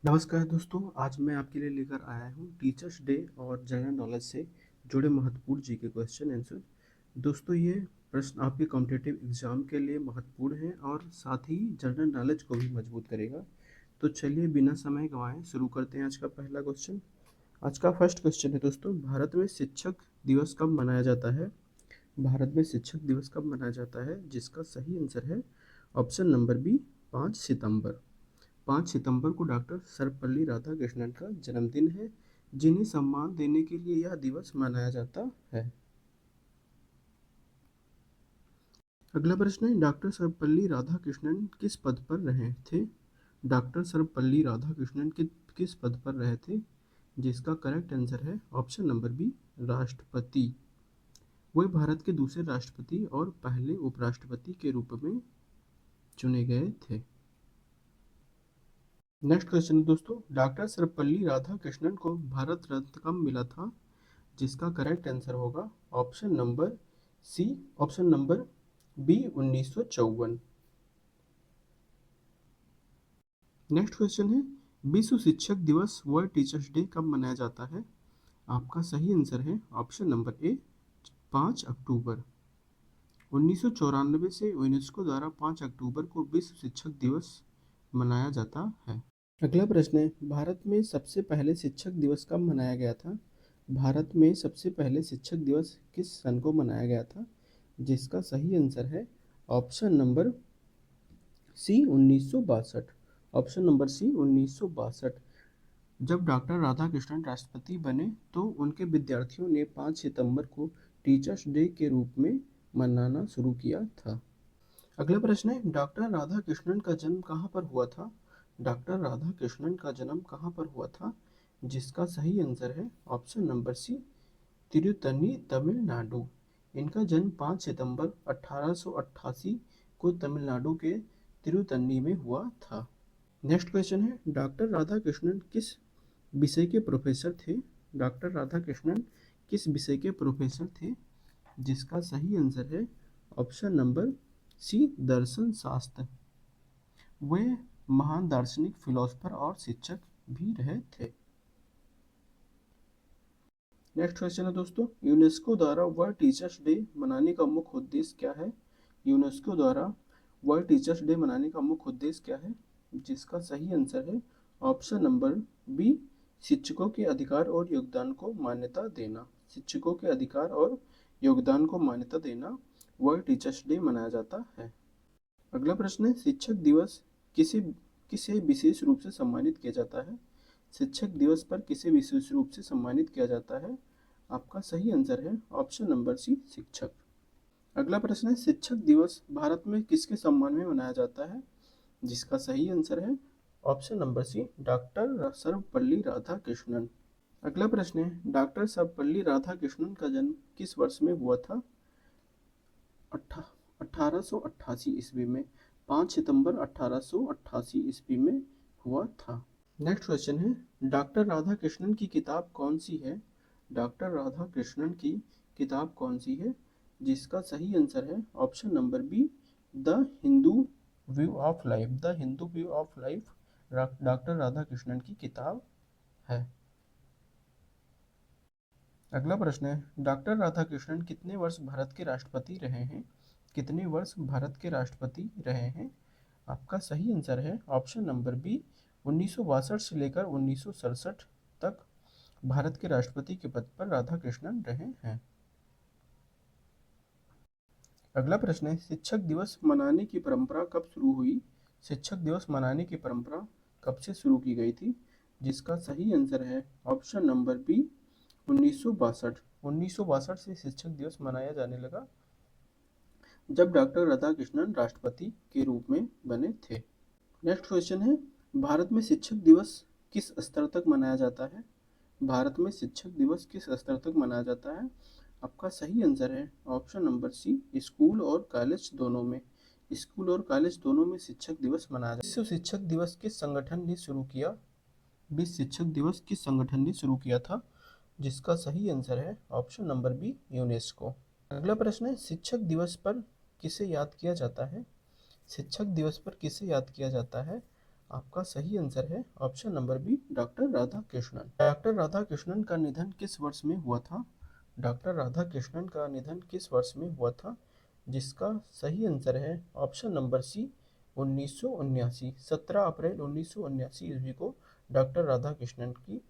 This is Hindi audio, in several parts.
नमस्कार दोस्तों, आज मैं आपके लिए लेकर आया हूँ टीचर्स डे और जनरल नॉलेज से जुड़े महत्वपूर्ण जीके क्वेश्चन आंसर। दोस्तों, ये प्रश्न आपके कॉम्पिटिटिव एग्जाम के लिए महत्वपूर्ण है और साथ ही जनरल नॉलेज को भी मजबूत करेगा। तो चलिए बिना समय गंवाए शुरू करते हैं आज का पहला क्वेश्चन। आज का फर्स्ट क्वेश्चन है दोस्तों, भारत में शिक्षक दिवस कब मनाया जाता है? भारत में शिक्षक दिवस कब मनाया जाता है, जिसका सही आंसर है ऑप्शन नंबर बी, 5 सितंबर। 5 सितंबर को डॉक्टर सर्वपल्ली राधाकृष्णन का जन्मदिन है, जिन्हें सम्मान देने के लिए यह दिवस मनाया जाता है। अगला प्रश्न है, डॉक्टर सर्वपल्ली राधाकृष्णन किस पद पर रहे थे? डॉक्टर सर्वपल्ली राधाकृष्णन किस पद पर रहे थे, जिसका करेक्ट आंसर है ऑप्शन नंबर बी, राष्ट्रपति। वे भारत के दूसरे राष्ट्रपति और पहले उपराष्ट्रपति के रूप में चुने गए थे। नेक्स्ट क्वेश्चन है दोस्तों, डॉक्टर सर्वपल्ली राधाकृष्णन को भारत रत्न कब मिला था, जिसका करेक्ट आंसर होगा option number C, option number B, 1954। Next question है, विश्व शिक्षक दिवस वर्ल्ड टीचर्स डे कब मनाया जाता है? आपका सही आंसर है ऑप्शन नंबर ए, 5 अक्टूबर। 1994 से यूनेस्को द्वारा 5 अक्टूबर को विश्व शिक्षक दिवस मनाया जाता है। अगला प्रश्न है, भारत में सबसे पहले शिक्षक दिवस कब मनाया गया था? भारत में सबसे पहले शिक्षक दिवस किस सन को मनाया गया था, जिसका सही आंसर है option number C, 1962। Option number C, 1962। जब डॉक्टर राधाकृष्णन राष्ट्रपति बने तो उनके विद्यार्थियों ने 5 सितंबर को टीचर्स डे के रूप में मनाना शुरू किया था। अगला प्रश्न है, डॉक्टर राधाकृष्णन का जन्म कहाँ पर हुआ था? डॉक्टर राधाकृष्णन का जन्म कहाँ पर हुआ था, जिसका सही आंसर है option number C, Tiruttani, Tamil Nadu. इनका जन्म 5 सितंबर 1888 को तमिलनाडु के तिरुतनी में हुआ था। नेक्स्ट क्वेश्चन है, डॉक्टर राधाकृष्णन किस विषय के प्रोफेसर थे? डॉक्टर राधाकृष्णन किस विषय के प्रोफेसर थे, जिसका सही आंसर है ऑप्शन नंबर सी, दर्शन शास्त्र। वे महान दार्शनिक, फिलोसफर और शिक्षक भी रहे थे। नेक्स्ट क्वेश्चन है दोस्तों, यूनेस्को द्वारा वर्ल्ड टीचर्स डे मनाने का मुख्य उद्देश्य क्या है? यूनेस्को द्वारा वर्ल्ड टीचर्स डे मनाने का मुख्य उद्देश्य क्या है, जिसका सही आंसर है ऑप्शन नंबर बी, शिक्षकों के अधिकार और योगदान को मान्यता देना। शिक्षकों के अधिकार और योगदान को मान्यता देना वर्ल्ड टीचर्स डे मनाया जाता है। अगला प्रश्न है, शिक्षक दिवस किसे किसे विशेष रूप से सम्मानित किया जाता है? शिक्षक दिवस पर किसे विशेष रूप से सम्मानित किया जाता है? आपका सही आंसर है ऑप्शन नंबर सी, शिक्षक। अगला प्रश्न है, शिक्षक दिवस भारत में किसके सम्मान में मनाया जाता है, जिसका सही आंसर है option number C, doctor Sarvepalli Radhakrishnan. अगला प्रश्न है, डॉक्टर सर्वपल्ली राधाकृष्णन का जन्म किस वर्ष में हुआ था? 1888 ईस्वी में। 5 सितंबर 1888 ईस्वी में हुआ था। नेक्स्ट क्वेश्चन है, डॉक्टर राधाकृष्णन की किताब कौन सी है? डॉक्टर राधाकृष्णन की किताब कौन सी है, जिसका सही आंसर है option number B, the Hindu view of life. The Hindu view of life doctor Radhakrishnan की किताब है। अगला प्रश्न है, डॉक्टर राधाकृष्णन कितने वर्ष भारत के राष्ट्रपति रहे हैं? कितने वर्ष भारत के राष्ट्रपति रहे हैं? आपका सही आंसर है ऑप्शन नंबर बी, 1962 से लेकर 1967 तक भारत के राष्ट्रपति के पद पर राधाकृष्णन रहे हैं। अगला प्रश्न है, शिक्षक दिवस मनाने की परंपरा कब शुरू हुई? शिक्षक दिवस मनाने की परंपरा कब से शुरू की गई थी, जिसका सही आंसर है ऑप्शन नंबर बी, 1962। 1962 से शिक्षक दिवस मनाया जाने लगा, जब डॉक्टर राधाकृष्णन राष्ट्रपति के रूप में बने थे। नेक्स्ट क्वेश्चन है, भारत में शिक्षक दिवस किस स्तर तक मनाया जाता है? भारत में शिक्षक दिवस किस स्तर तक मनाया जाता है? आपका सही आंसर है ऑप्शन नंबर सी, स्कूल और कॉलेज दोनों में। स्कूल और कॉलेज दोनों में शिक्षक दिवस मनाया जाता है। विश्व शिक्षक दिवस किस संगठन ने शुरू किया? विश्व शिक्षक दिवस किस संगठन ने शुरू किया था, जिसका सही आंसर है ऑप्शन नंबर बी, यूनेस्को। अगला प्रश्न है, शिक्षक दिवस पर किसे याद किया जाता है? शिक्षक दिवस पर किसे याद किया जाता है? आपका सही आंसर है option number B, doctor Radhakrishnan. Doctor Radhakrishnan का निधन किस वर्ष में हुआ था? डॉक्टर राधा कृष्णन का निधन किस वर्ष में हुआ था? जिसका सही आंसर है ऑप्शन नंबर सी, 1979। 17 अप्रैल 1979 ईस्वी को डॉक्टर राधा कृष्णन की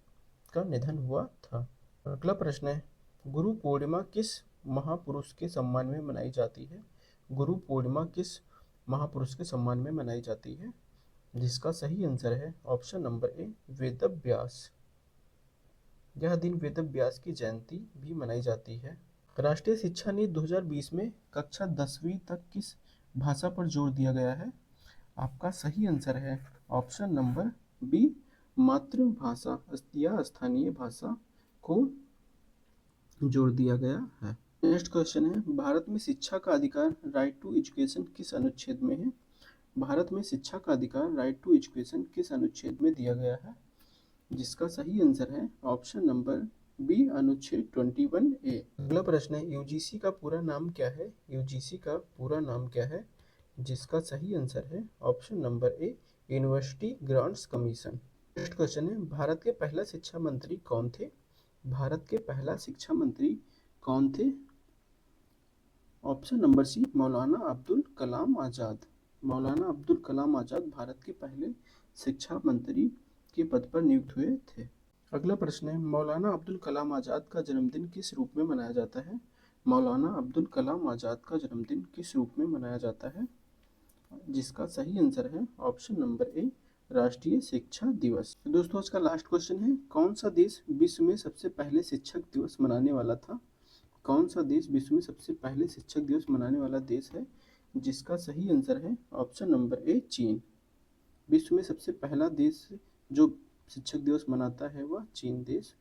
का निधन हुआ था। अगला प्रश्न है, गुरु पूर्णिमा किस महापुरुष के सम्मान में मनाई जाती है? गुरु पूर्णिमा किस महापुरुष के सम्मान में मनाई जाती है? जिसका सही आंसर है option number A, Ved Vyas. यह दिन वेद व्यास की जयंती भी मनाई जाती है। राष्ट्रीय शिक्षा नीति 2020 में कक्षा 10वीं तक किस भाषा पर जोर दिया गया है? आपका सही आंसर है ऑप्शन नंबर बी, मातृभाषा या स्थानीय भाषा को जोर दिया गया है। नेक्स्ट क्वेश्चन है, भारत में शिक्षा का अधिकार राइट टू एजुकेशन किस अनुच्छेद में है? भारत में शिक्षा का अधिकार राइट टू एजुकेशन किस अनुच्छेद में दिया गया है? जिसका सही आंसर है ऑप्शन नंबर बी, अनुच्छेद 21A। अगला प्रश्न है, यूजीसी का पूरा नाम क्या है? यूजीसी का पूरा नाम क्या है? जिसका सही आंसर है option number A, university grants commission. Next question है, भारत के पहला शिक्षा मंत्री कौन थे? भारत के पहला शिक्षा मंत्री कौन थे? ऑप्शन नंबर सी, मौलाना अब्दुल कलाम आज़ाद। मौलाना अब्दुल कलाम आज़ाद भारत के पहले शिक्षा मंत्री के पद पर नियुक्त हुए थे। अगला प्रश्न है, मौलाना अब्दुल कलाम आज़ाद का जन्मदिन किस रूप में मनाया जाता है? मौलाना अब्दुल कलाम आज़ाद का जन्मदिन किस रूप में मनाया जाता है? जिसका सही आंसर है ऑप्शन नंबर ए, राष्ट्रीय शिक्षा दिवस। तो दोस्तों आज का लास्ट क्वेश्चन है, कौन सा देश विश्व में सबसे पहले शिक्षक दिवस मनाने वाला था? कौन सा देश विश्व में सबसे पहले शिक्षक दिवस मनाने वाला देश है? जिसका सही आंसर है ऑप्शन नंबर ए, चीन। विश्व में सबसे पहला देश जो शिक्षक दिवस मनाता है वह चीन देश